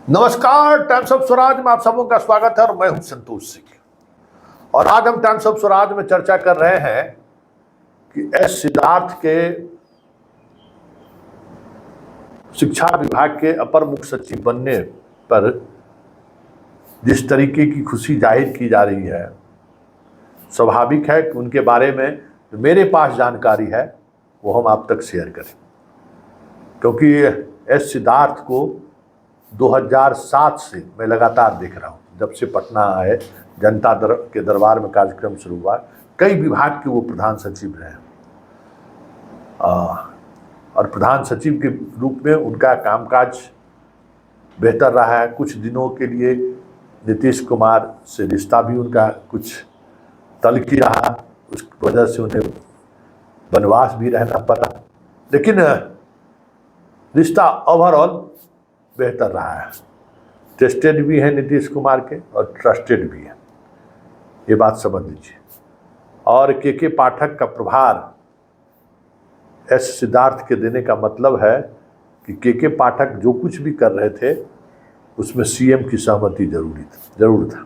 नमस्कार, times of Swaraj में आप सबों का स्वागत है और मैं हूं संतोष सिंह। और आज हम टाइम्स ऑफ स्वराज में चर्चा कर रहे हैं कि एस सिद्धार्थ के शिक्षा विभाग के अपर मुख्य सचिव बनने पर जिस तरीके की खुशी जाहिर की जा रही है, स्वाभाविक है कि उनके बारे में जो मेरे पास जानकारी है वो हम आप तक शेयर करें, क्योंकि एस सिद्धार्थ को 2007 से मैं लगातार देख रहा हूँ। जब से पटना आए, जनता के दरबार में कार्यक्रम शुरू हुआ, कई विभाग के वो प्रधान सचिव रहे और प्रधान सचिव के रूप में उनका कामकाज बेहतर रहा है। कुछ दिनों के लिए नीतीश कुमार से रिश्ता भी उनका कुछ तल्खी रहा, उस वजह से उन्हें वनवास भी रहना पड़ा, लेकिन रिश्ता ओवरऑल बेहतर रहा है। टेस्टेड भी है नीतीश कुमार के और ट्रस्टेड भी है, ये बात समझ लीजिए। और के पाठक का प्रभार एस सिद्धार्थ के देने का मतलब है कि के पाठक जो कुछ भी कर रहे थे उसमें सीएम की सहमति जरूर था,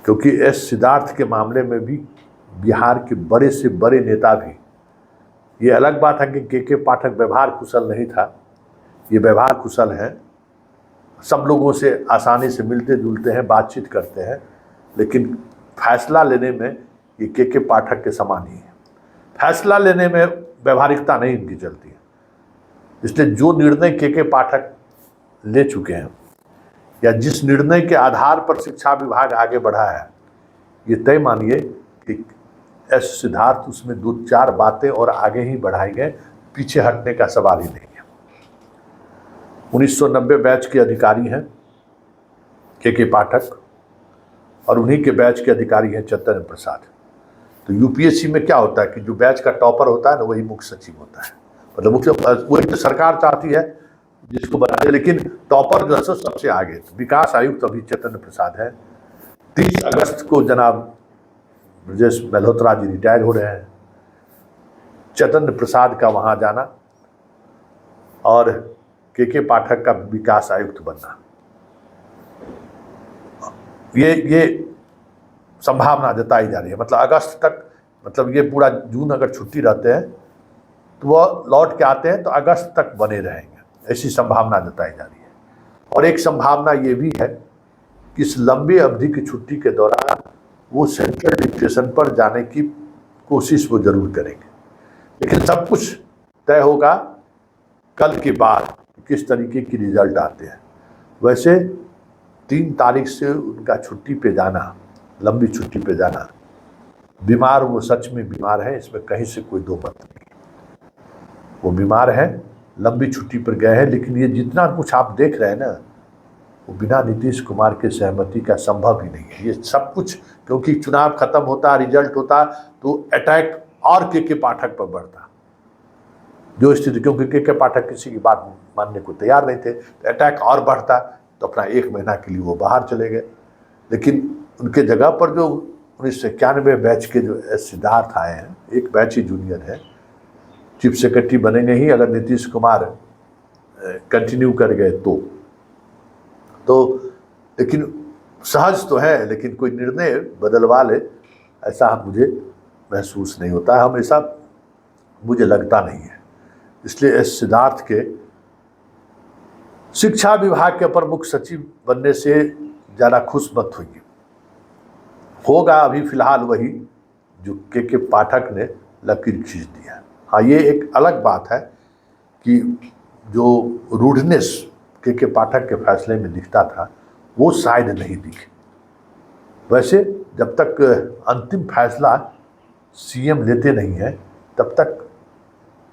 क्योंकि एस सिद्धार्थ के मामले में भी बिहार के बड़े से बड़े नेता भी, ये अलग बात है कि के पाठक व्यवहार कुशल नहीं था, ये व्यवहार कुशल हैं, सब लोगों से आसानी से मिलते जुलते हैं, बातचीत करते हैं, लेकिन फैसला लेने में ये के पाठक के समान ही है। फैसला लेने में व्यवहारिकता नहीं इनकी चलती है, इसलिए जो निर्णय के पाठक ले चुके हैं या जिस निर्णय के आधार पर शिक्षा विभाग आगे बढ़ा है, ये तय मानिए कि एस सिद्धार्थ उसमें 2-4 बातें और आगे ही बढ़ाएंगे, पीछे हटने का सवाल ही नहीं है। 1990 बैच के अधिकारी हैं के पाठक और उन्हीं के बैच के अधिकारी हैं चैतन्य प्रसाद। तो यूपीएससी में क्या होता है कि जो बैच का टॉपर होता है ना, वही मुख्य सचिव होता है, मतलब मुख्य वही तो सरकार चाहती है जिसको बनाए, लेकिन टॉपर जो है सबसे आगे। तो विकास आयुक्त अभी चैतन्य प्रसाद है। 30 अगस्त को जनाब ब्रजेश मल्होत्रा जी रिटायर हो रहे हैं। चैतन्य प्रसाद का वहाँ जाना और के पाठक का विकास आयुक्त बनना, ये संभावना जताई जा रही है। मतलब अगस्त तक, मतलब ये पूरा जून अगर छुट्टी रहते हैं तो वह लौट के आते हैं तो अगस्त तक बने रहेंगे, ऐसी संभावना जताई जा रही है। और एक संभावना ये भी है कि इस लंबी अवधि की छुट्टी के दौरान वो सेंट्रल डिप्रेशन पर जाने की कोशिश वो जरूर करेंगे, लेकिन सब कुछ तय होगा कल के बाद किस तरीके की रिजल्ट आते हैं। वैसे 3 तारीख से उनका छुट्टी पे जाना, लंबी छुट्टी पे जाना, बीमार, वो सच में बीमार है, इसमें कहीं से कोई दो मत नहीं। वो बीमार है, लंबी छुट्टी पर गए हैं, लेकिन ये जितना कुछ आप देख रहे हैं ना, वो बिना नीतीश कुमार के सहमति का संभव ही नहीं है। ये सब कुछ क्योंकि चुनाव खत्म होता, रिजल्ट होता तो अटैक और के पाठक पर बढ़ता, जो स्थिति, क्योंकि के पाठक किसी की बात मानने को तैयार नहीं थे, तो अटैक और बढ़ता, तो अपना 1 महीना के लिए वो बाहर चले गए। लेकिन उनके जगह पर जो 1991 बैच के जो एस सिद्धार्थ आए हैं, एक बैच ही जूनियर है, चीफ सेक्रेटरी बनेंगे ही अगर नीतीश कुमार कंटिन्यू कर गए तो लेकिन सहज तो है, लेकिन कोई निर्णय बदलवा ले ऐसा मुझे महसूस नहीं होता है, हमेशा मुझे लगता नहीं है। इसलिए एस सिद्धार्थ के शिक्षा विभाग के अपर मुख्य सचिव बनने से ज़्यादा खुश मत होइए। होगा अभी फिलहाल वही जो के पाठक ने लकीर खींच दिया। हाँ, ये एक अलग बात है कि जो रूडनेस के पाठक के फैसले में दिखता था वो शायद नहीं दिखे। वैसे जब तक अंतिम फैसला सीएम लेते नहीं है तब तक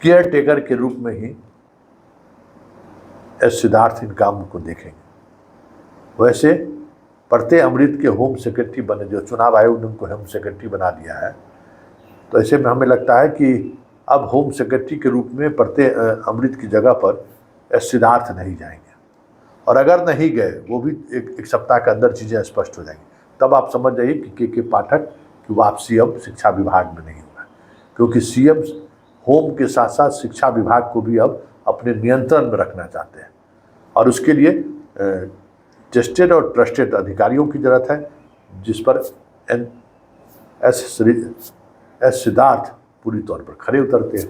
केयर टेकर के रूप में ही एस सिद्धार्थ इन कामों को देखेंगे। वैसे परते अमृत के होम सेक्रेटरी बने, जो चुनाव आयोग ने उनको होम सेक्रेटरी बना दिया है, तो ऐसे में हमें लगता है कि अब होम सेक्रेटरी के रूप में परते अमृत की जगह पर एस सिद्धार्थ नहीं जाएंगे। और अगर नहीं गए, वो भी एक सप्ताह के अंदर चीज़ें स्पष्ट हो जाएंगी, तब आप समझ जाइए कि के पाठक की वापसी अब शिक्षा विभाग में नहीं होगा, क्योंकि सीएम होम के साथ साथ शिक्षा विभाग को भी अब अपने नियंत्रण में रखना चाहते हैं। और उसके लिए टेस्टेड और ट्रस्टेड अधिकारियों की ज़रूरत है, जिस पर एस सिद्धार्थ पूरी तौर पर खरे उतरते हैं।